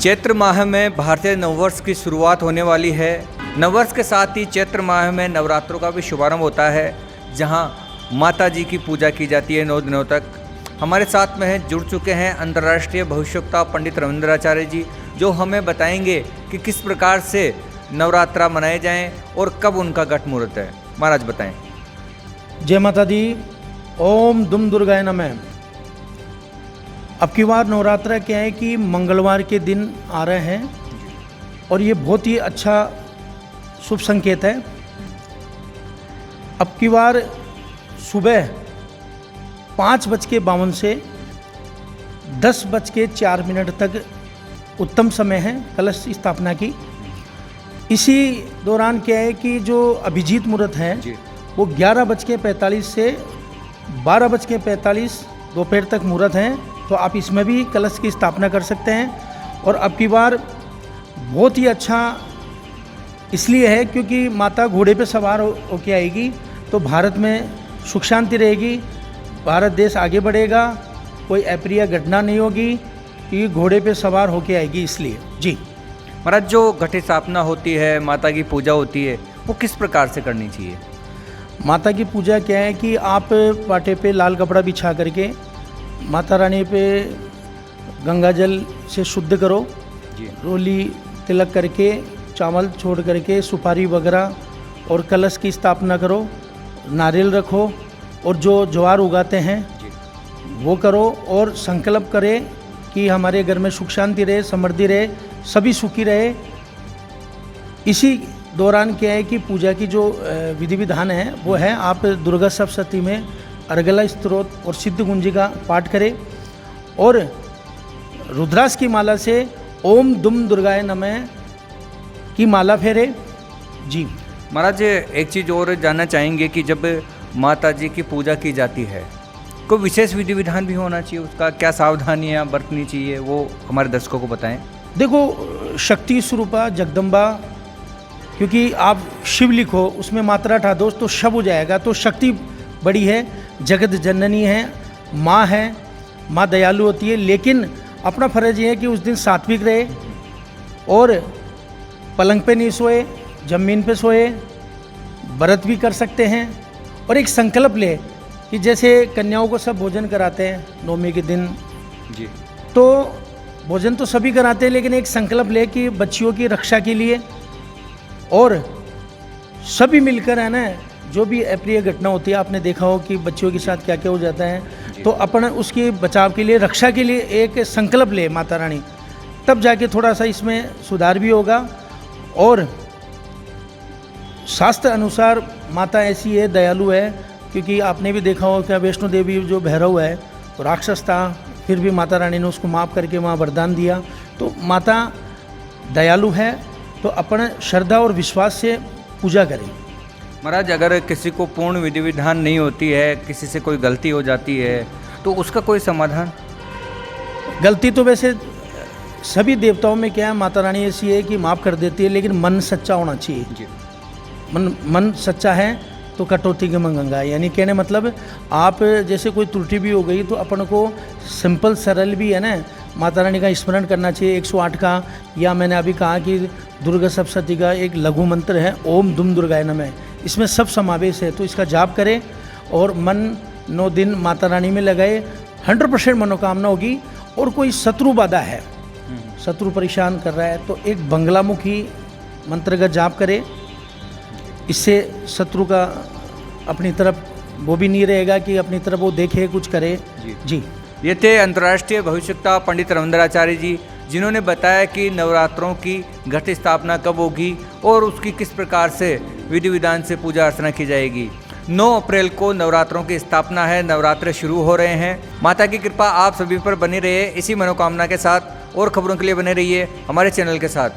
चैत्र माह में भारतीय नववर्ष की शुरुआत होने वाली है। नववर्ष के साथ ही चैत्र माह में नवरात्रों का भी शुभारंभ होता है, जहां माता जी की पूजा की जाती है 9 दिनों तक। हमारे साथ में जुड़ चुके हैं अंतर्राष्ट्रीय भविष्यवक्ता पंडित रविंद्राचार्य जी, जो हमें बताएंगे कि किस प्रकार से नवरात्रा मनाए जाएं और कब उनका घट मुहूर्त है। महाराज बताएं। जय माता दी। ओम दुम दुर्गाय नमः। अब की बार नवरात्रा क्या है कि मंगलवार के दिन आ रहे हैं और ये बहुत ही अच्छा शुभ संकेत है। अब की बार सुबह 5:52 से 10:04 तक उत्तम समय है कलश स्थापना की। इसी दौरान क्या है कि जो अभिजीत मुहूर्त है वो 11:45 से 12:45 दोपहर तक मुहूर्त है, तो आप इसमें भी कलश की स्थापना कर सकते हैं। और अब की बार बहुत ही अच्छा इसलिए है क्योंकि माता घोड़े पे सवार होके आएगी, तो भारत में सुख शांति रहेगी, भारत देश आगे बढ़ेगा, कोई अप्रिय घटना नहीं होगी कि घोड़े पे सवार होके आएगी। इसलिए जी महाराज, जो घट स्थापना होती है, माता की पूजा होती है, वो किस प्रकार से करनी चाहिए? माता की पूजा क्या है कि आप पाटे पे लाल कपड़ा बिछा करके माता रानी पे गंगा जल से शुद्ध करो जी। रोली तिलक करके, चावल छोड़ करके, सुपारी वगैरह और कलश की स्थापना करो, नारियल रखो और जो ज्वार उगाते हैं वो करो और संकल्प करें कि हमारे घर में सुख शांति रहे, समृद्धि रहे, सभी सुखी रहे। इसी दौरान क्या है कि पूजा की जो विधि विधान है वो है, आप दुर्गा सप्तशती में अर्गला स्तोत्र और सिद्ध गुंजी का पाठ करें और रुद्राक्ष की माला से ओम दुम दुर्गाय नमः की माला फेरे जी। महाराज, एक चीज़ और जानना चाहेंगे कि जब माता जी की पूजा की जाती है, कोई विशेष विधि विधान भी होना चाहिए, उसका क्या सावधानियां बरतनी चाहिए, वो हमारे दर्शकों को बताएं। देखो, शक्ति स्वरूपा जगदम्बा, क्योंकि आप शिव लिखो उसमें मात्रा हटा दो तो शब हो जाएगा, तो शक्ति बड़ी है, जगत जननी है, माँ है, माँ दयालु होती है। लेकिन अपना फर्ज ये है कि उस दिन सात्विक रहे और पलंग पे नहीं सोए, जमीन पे सोए, व्रत भी कर सकते हैं। और एक संकल्प ले कि जैसे कन्याओं को सब भोजन कराते हैं नवमी के दिन जी, तो भोजन तो सभी कराते हैं, लेकिन एक संकल्प ले कि बच्चियों की रक्षा के लिए और सभी मिलकर है ना, जो भी अप्रिय घटना होती है, आपने देखा हो कि बच्चियों के साथ क्या क्या हो जाता है, तो अपन उसके बचाव के लिए, रक्षा के लिए एक संकल्प ले माता रानी, तब जाके थोड़ा सा इसमें सुधार भी होगा। और शास्त्र अनुसार माता ऐसी है, दयालु है, क्योंकि आपने भी देखा हो कि वैष्णो देवी जो भैरव है तो राक्षस था, फिर भी माता रानी ने उसको माफ़ करके वहाँ वरदान दिया। तो माता दयालु है, तो अपन श्रद्धा और विश्वास से पूजा करें। महाराज, अगर किसी को पूर्ण विधि विधान नहीं होती है, किसी से कोई गलती हो जाती है, तो उसका कोई समाधान? गलती तो वैसे सभी देवताओं में क्या है, माता रानी ऐसी है कि माफ़ कर देती है, लेकिन मन सच्चा होना चाहिए जी। मन सच्चा है तो कटौती के में गंगा, यानी कहने मतलब आप जैसे कोई त्रुटि भी हो गई तो अपन को सिंपल सरल भी है ना, माता रानी का स्मरण करना चाहिए 108 का, या मैंने अभी कहा कि दुर्गा सप्तशती का एक लघु मंत्र है ओम दुम दुर्गाय नमः, इसमें सब समावेश है, तो इसका जाप करें और मन 9 दिन माता रानी में लगाए, 100% मनोकामना होगी। और कोई शत्रु बाधा है, शत्रु परेशान कर रहा है, तो एक बंगलामुखी मंत्र का जाप करे, इससे शत्रु का अपनी तरफ वो भी नहीं रहेगा कि अपनी तरफ वो देखे कुछ करे जी। ये थे अंतर्राष्ट्रीय भविष्यवक्ता पंडित रविंद्राचार्य जी, जिन्होंने बताया कि नवरात्रों की घट स्थापना कब होगी और उसकी किस प्रकार से विधि विधान से पूजा अर्चना की जाएगी। 9 अप्रैल को नवरात्रों की स्थापना है, नवरात्र शुरू हो रहे हैं। माता की कृपा आप सभी पर बनी रहे, इसी मनोकामना के साथ। और खबरों के लिए बने रहिए हमारे चैनल के साथ।